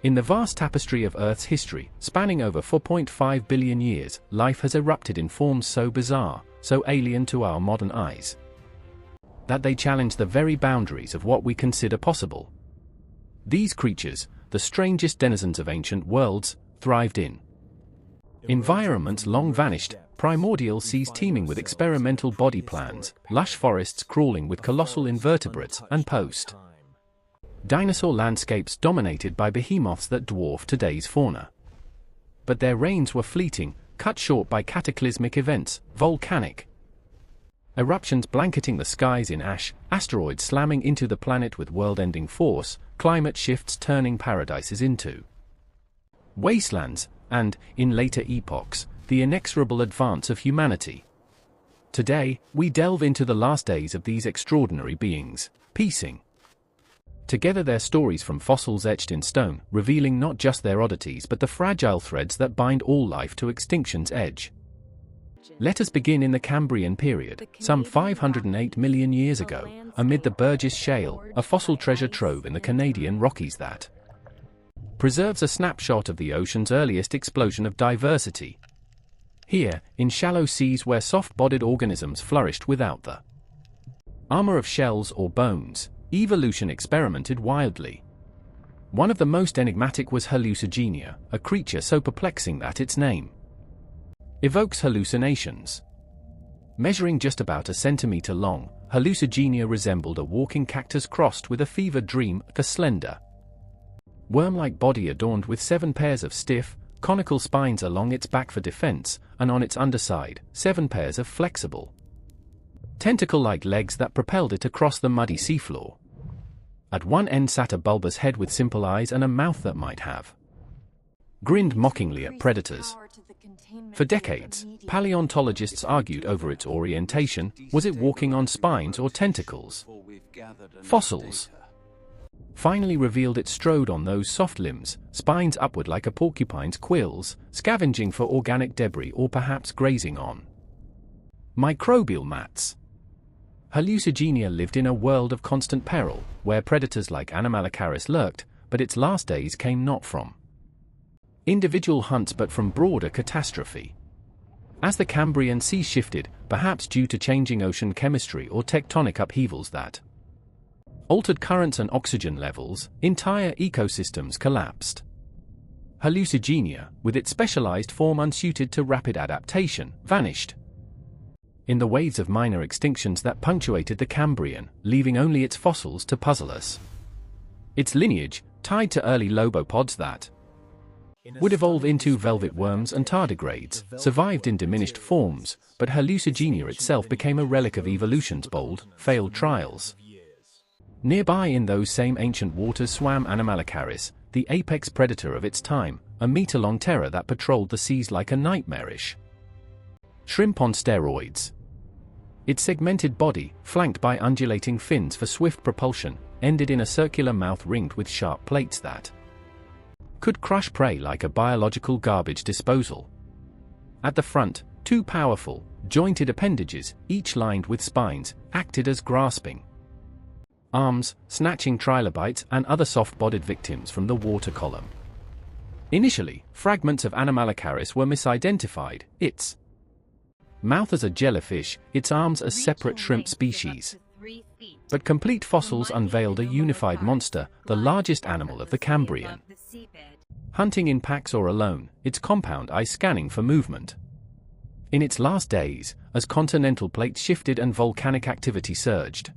In the vast tapestry of Earth's history, spanning over 4.5 billion years, life has erupted in forms so bizarre, so alien to our modern eyes, that they challenge the very boundaries of what we consider possible. These creatures, the strangest denizens of ancient worlds, thrived in environments long vanished, primordial seas teeming with experimental body plans, lush forests crawling with colossal invertebrates, and post-dinosaur landscapes dominated by behemoths that dwarf today's fauna. But their reigns were fleeting, cut short by cataclysmic events, volcanic eruptions blanketing the skies in ash, asteroids slamming into the planet with world-ending force, climate shifts turning paradises into wastelands, and, in later epochs, the inexorable advance of humanity. Today, we delve into the last days of these extraordinary beings, piecing together their stories from fossils etched in stone, revealing not just their oddities but the fragile threads that bind all life to extinction's edge. Let us begin in the Cambrian period, some 508 million years ago, amid the Burgess Shale, a fossil treasure trove in the Canadian Rockies that preserves a snapshot of the ocean's earliest explosion of diversity. Here, in shallow seas where soft-bodied organisms flourished without the armor of shells or bones, evolution experimented wildly. One of the most enigmatic was Hallucigenia, a creature so perplexing that its name evokes hallucinations. Measuring just about a centimeter long, Hallucigenia resembled a walking cactus crossed with a fever dream, a slender, worm-like body adorned with 7 pairs of stiff, conical spines along its back for defense, and on its underside, 7 pairs of flexible, tentacle-like legs that propelled it across the muddy seafloor. At one end sat a bulbous head with simple eyes and a mouth that might have grinned mockingly at predators. For decades, paleontologists argued over its orientation. Was it walking on spines or tentacles? Fossils finally revealed it strode on those soft limbs, spines upward like a porcupine's quills, scavenging for organic debris or perhaps grazing on microbial mats. Hallucigenia lived in a world of constant peril, where predators like Anomalocaris lurked, but its last days came not from individual hunts but from broader catastrophe. As the Cambrian sea shifted, perhaps due to changing ocean chemistry or tectonic upheavals that altered currents and oxygen levels, entire ecosystems collapsed. Hallucigenia, with its specialized form unsuited to rapid adaptation, vanished in the waves of minor extinctions that punctuated the Cambrian, leaving only its fossils to puzzle us. Its lineage, tied to early lobopods that would evolve into velvet worms and tardigrades, survived in diminished forms, but Hallucigenia itself became a relic of evolution's bold, failed trials. Nearby in those same ancient waters swam Anomalocaris, the apex predator of its time, a meter-long terror that patrolled the seas like a nightmarish shrimp on steroids. Its segmented body, flanked by undulating fins for swift propulsion, ended in a circular mouth ringed with sharp plates that could crush prey like a biological garbage disposal. At the front, 2 powerful, jointed appendages, each lined with spines, acted as grasping arms, snatching trilobites and other soft-bodied victims from the water column. Initially, fragments of Anomalocaris were misidentified, its mouth as a jellyfish, its arms as separate shrimp species. But complete fossils unveiled a unified monster, the largest animal of the Cambrian. Hunting in packs or alone, its compound eye scanning for movement. In its last days, as continental plates shifted and volcanic activity surged,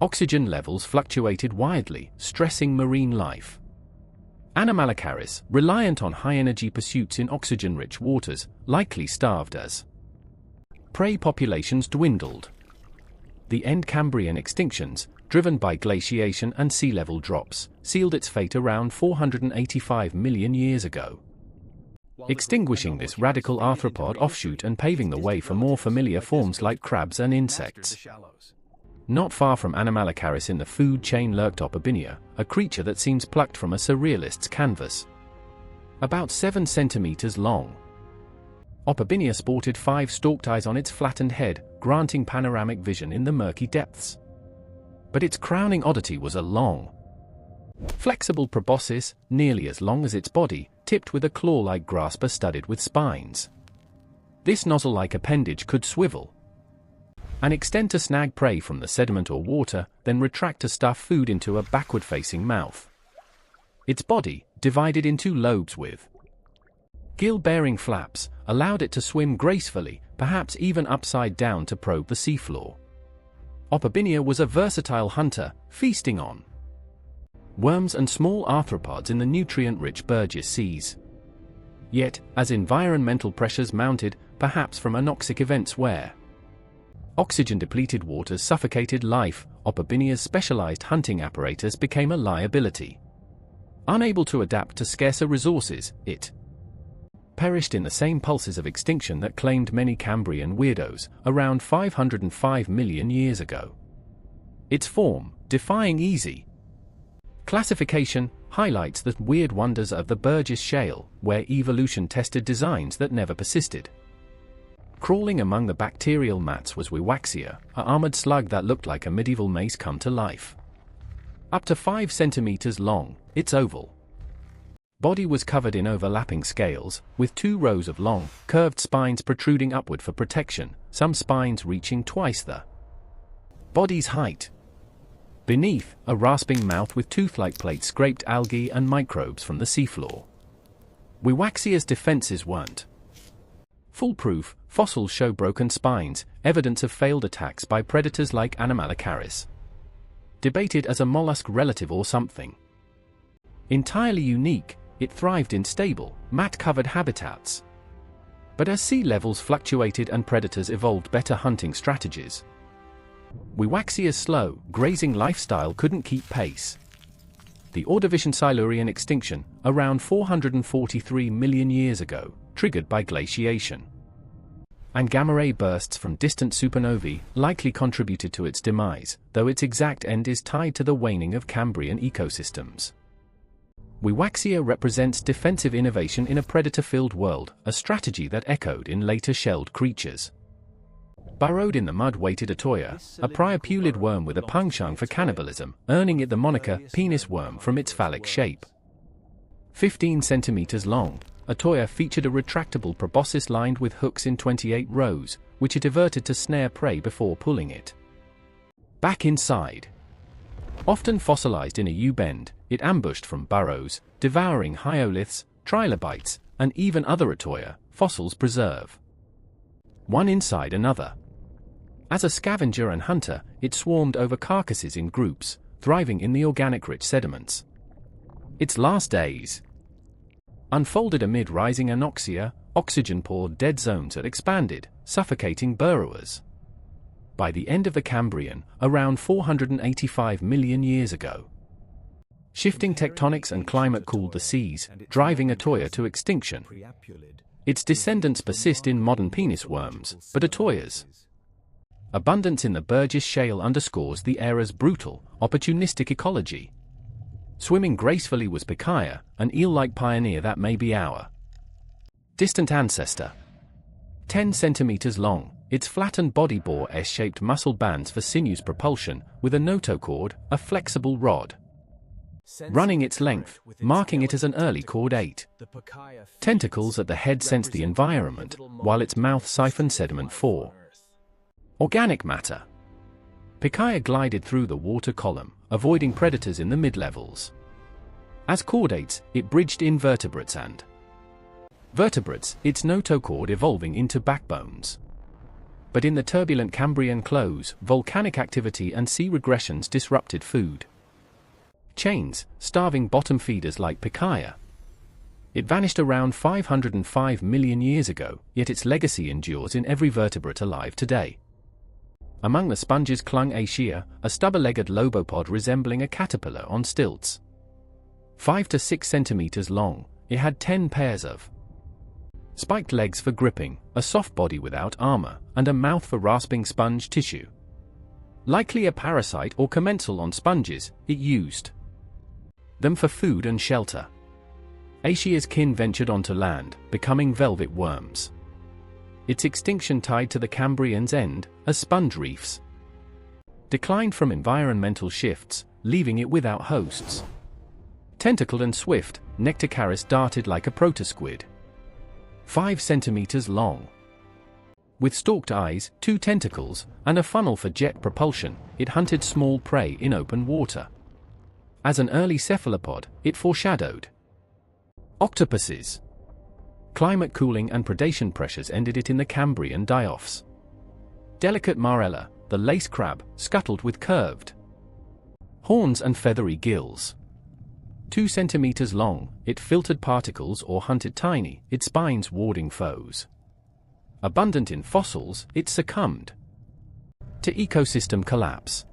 oxygen levels fluctuated wildly, stressing marine life. Anomalocaris, reliant on high-energy pursuits in oxygen-rich waters, likely starved as prey populations dwindled. The end Cambrian extinctions, driven by glaciation and sea level drops, sealed its fate around 485 million years ago, extinguishing this radical arthropod offshoot and paving the way for more familiar forms like crabs and insects. Not far from Anomalocaris in the food chain lurked Opabinia, a creature that seems plucked from a surrealist's canvas. About 7 centimeters long, Opabinia sported 5 stalked eyes on its flattened head, granting panoramic vision in the murky depths. But its crowning oddity was a long, Flexible proboscis, nearly as long as its body, tipped with a claw-like grasper studded with spines. This nozzle-like appendage could swivel and extend to snag prey from the sediment or water, then retract to stuff food into a backward-facing mouth. Its body, divided in two lobes with gill-bearing flaps, allowed it to swim gracefully, perhaps even upside down to probe the seafloor. Opabinia was a versatile hunter, feasting on worms and small arthropods in the nutrient-rich Burgess seas. Yet, as environmental pressures mounted, perhaps from anoxic events where oxygen-depleted waters suffocated life, Opabinia's specialized hunting apparatus became a liability. Unable to adapt to scarcer resources, it perished in the same pulses of extinction that claimed many Cambrian weirdos, around 505 million years ago. Its form, defying easy classification, highlights the weird wonders of the Burgess Shale, where evolution tested designs that never persisted. Crawling among the bacterial mats was Wiwaxia, an armored slug that looked like a medieval mace come to life. Up to 5 centimeters long, its oval body was covered in overlapping scales, with 2 rows of long, curved spines protruding upward for protection, some spines reaching twice the body's height. Beneath, a rasping mouth with tooth-like plates scraped algae and microbes from the seafloor. Wiwaxia's defenses weren't foolproof. Fossils show broken spines, evidence of failed attacks by predators like Anomalocaris. Debated as a mollusk relative or something entirely unique, it thrived in stable, mat-covered habitats. But as sea levels fluctuated and predators evolved better hunting strategies, Wiwaxia's slow, grazing lifestyle couldn't keep pace. The Ordovician Silurian extinction, around 443 million years ago, triggered by glaciation and gamma-ray bursts from distant supernovae, likely contributed to its demise, though its exact end is tied to the waning of Cambrian ecosystems. Wiwaxia represents defensive innovation in a predator-filled world, a strategy that echoed in later shelled creatures. Burrowed in the mud waited Atoya, a priapulid worm with a penchant for cannibalism, earning it the moniker penis worm from its phallic shape. 15 centimeters long, Atoya featured a retractable proboscis lined with hooks in 28 rows, which it everted to snare prey before pulling it back inside. Often fossilized in a U-bend, it ambushed from burrows, devouring hyoliths, trilobites, and even other Atoya fossils preserve one inside another. As a scavenger and hunter, it swarmed over carcasses in groups, thriving in the organic-rich sediments. Its last days unfolded amid rising anoxia, oxygen-poor dead zones that expanded, suffocating burrowers. By the end of the Cambrian, around 485 million years ago, shifting tectonics and climate cooled the seas, driving Atoya to extinction. Its descendants persist in modern penis worms, but Atoya's abundance in the Burgess Shale underscores the era's brutal, opportunistic ecology. Swimming gracefully was Pikaia, an eel-like pioneer that may be our distant ancestor. 10 centimeters long, its flattened body bore S-shaped muscle bands for sinews propulsion, with a notochord, a flexible rod running its length, marking it as an early chordate. Tentacles at the head sense the environment, while its mouth siphoned sediment for organic matter. Pikaia glided through the water column, avoiding predators in the mid-levels. As chordates, it bridged invertebrates and vertebrates, its notochord evolving into backbones. But in the turbulent Cambrian close, volcanic activity and sea regressions disrupted food chains, starving bottom feeders like Pikaia. It vanished around 505 million years ago, yet its legacy endures in every vertebrate alive today. Among the sponges clung Aeschia, a stubber-legged lobopod resembling a caterpillar on stilts. 5 to 6 centimeters long, it had 10 pairs of spiked legs for gripping, a soft body without armor, and a mouth for rasping sponge tissue. Likely a parasite or commensal on sponges, it used them for food and shelter. Aeschy's kin ventured onto land, becoming velvet worms. Its extinction tied to the Cambrian's end, as sponge reefs declined from environmental shifts, leaving it without hosts. Tentacled and swift, Nectocaris darted like a protosquid. 5 centimeters long. With stalked eyes, 2 tentacles, and a funnel for jet propulsion, it hunted small prey in open water. As an early cephalopod, it foreshadowed octopuses. Climate cooling and predation pressures ended it in the Cambrian die-offs. Delicate marella, the lace crab, scuttled with curved horns and feathery gills. 2 centimeters long, it filtered particles or hunted tiny, its spines warding foes. Abundant in fossils, it succumbed to ecosystem collapse.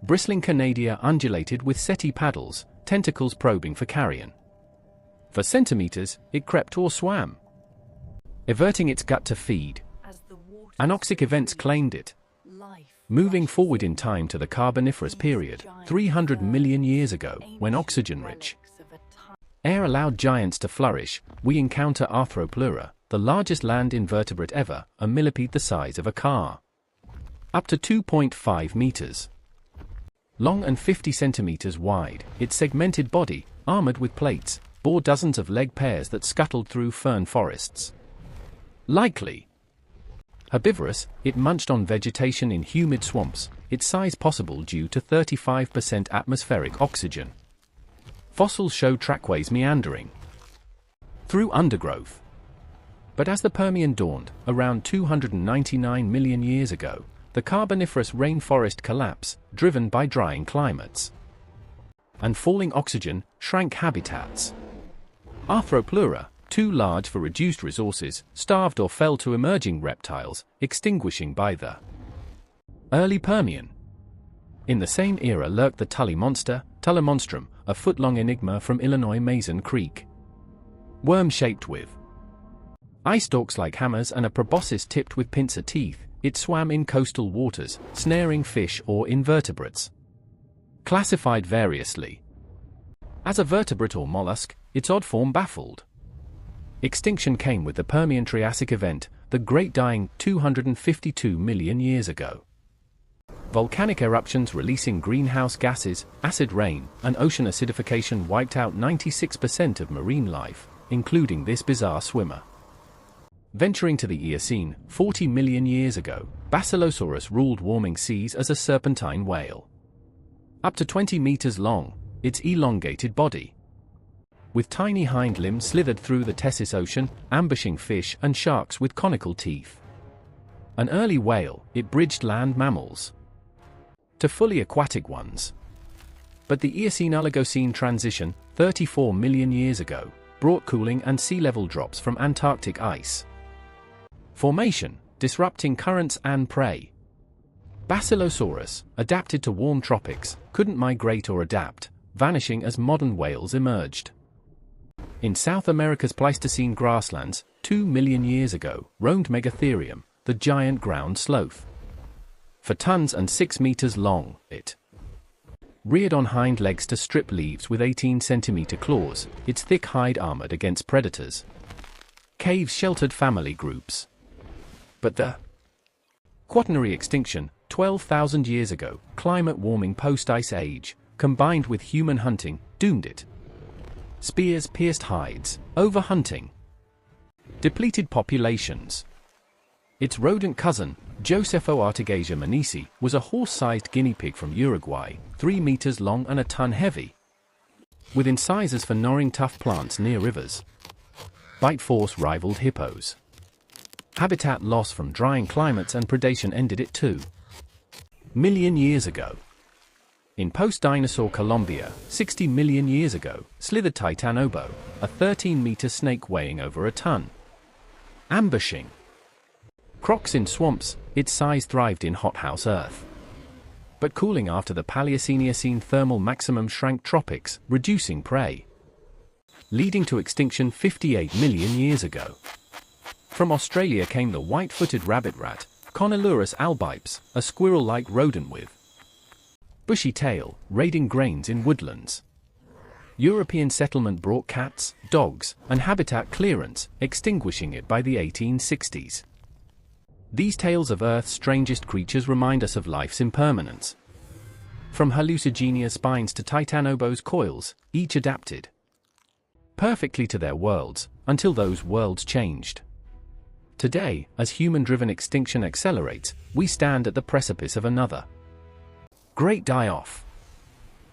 Bristling Canadia undulated with setae paddles, tentacles probing for carrion. For centimeters, it crept or swam, everting its gut to feed. Anoxic events claimed it. Moving forward in time to the Carboniferous period, 300 million years ago, when oxygen-rich air allowed giants to flourish, we encounter Arthropleura, the largest land invertebrate ever, a millipede the size of a car. Up to 2.5 meters long and 50 centimeters wide, its segmented body, armored with plates, bore dozens of leg pairs that scuttled through fern forests. Likely herbivorous, it munched on vegetation in humid swamps, its size possible due to 35% atmospheric oxygen. Fossils show trackways meandering through undergrowth. But as the Permian dawned, around 299 million years ago, the Carboniferous rainforest collapse, driven by drying climates and falling oxygen, shrank habitats. Arthropleura, too large for reduced resources, starved or fell to emerging reptiles, extinguishing by the early Permian. In the same era lurked the Tully Monster, Tully Monstrum, a foot-long enigma from Illinois Mason Creek. Worm-shaped with eye stalks like hammers and a proboscis tipped with pincer teeth, it swam in coastal waters, snaring fish or invertebrates. Classified variously as a vertebrate or mollusk, its odd form baffled. Extinction came with the Permian Triassic event, the Great Dying, 252 million years ago. Volcanic eruptions releasing greenhouse gases, acid rain, and ocean acidification wiped out 96% of marine life, including this bizarre swimmer. Venturing to the Eocene, 40 million years ago, Basilosaurus ruled warming seas as a serpentine whale. Up to 20 meters long, its elongated body, with tiny hind limbs slithered through the Tessis Ocean, ambushing fish and sharks with conical teeth. An early whale, it bridged land mammals to fully aquatic ones. But the Eocene-Oligocene transition, 34 million years ago, brought cooling and sea level drops from Antarctic ice formation, disrupting currents and prey. Basilosaurus, adapted to warm tropics, couldn't migrate or adapt, vanishing as modern whales emerged. In South America's Pleistocene grasslands, 2 million years ago, roamed Megatherium, the giant ground sloth. For tons and 6 meters long, it reared on hind legs to strip leaves with 18-centimeter claws, its thick hide armored against predators. Caves sheltered family groups. But the Quaternary extinction, 12,000 years ago, climate warming post-ice age, combined with human hunting, doomed it. Spears pierced hides, overhunting, depleted populations. Its rodent cousin, Josephoartigasia manisi, was a horse-sized guinea pig from Uruguay, 3 meters long and a ton heavy, with incisors for gnawing tough plants near rivers. Bite force rivaled hippos. Habitat loss from drying climates and predation ended it 2 million years ago. In post-dinosaur Colombia, 60 million years ago, slithered Titanoboa, a 13-meter snake weighing over a ton. Ambushing crocs in swamps, its size thrived in hothouse earth. But cooling after the Paleocene thermal maximum shrank tropics, reducing prey, leading to extinction 58 million years ago. From Australia came the white-footed rabbit rat, Conilurus albipes, a squirrel-like rodent with bushy tail, raiding grains in woodlands. European settlement brought cats, dogs, and habitat clearance, extinguishing it by the 1860s. These tales of Earth's strangest creatures remind us of life's impermanence. From Hallucigenia spines to Titanoboa's coils, each adapted perfectly to their worlds, until those worlds changed. Today, as human-driven extinction accelerates, we stand at the precipice of another great die-off.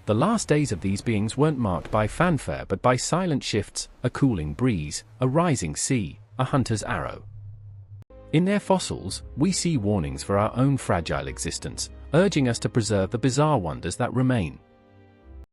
The last days of these beings weren't marked by fanfare but by silent shifts, a cooling breeze, a rising sea, a hunter's arrow. In their fossils, we see warnings for our own fragile existence, urging us to preserve the bizarre wonders that remain.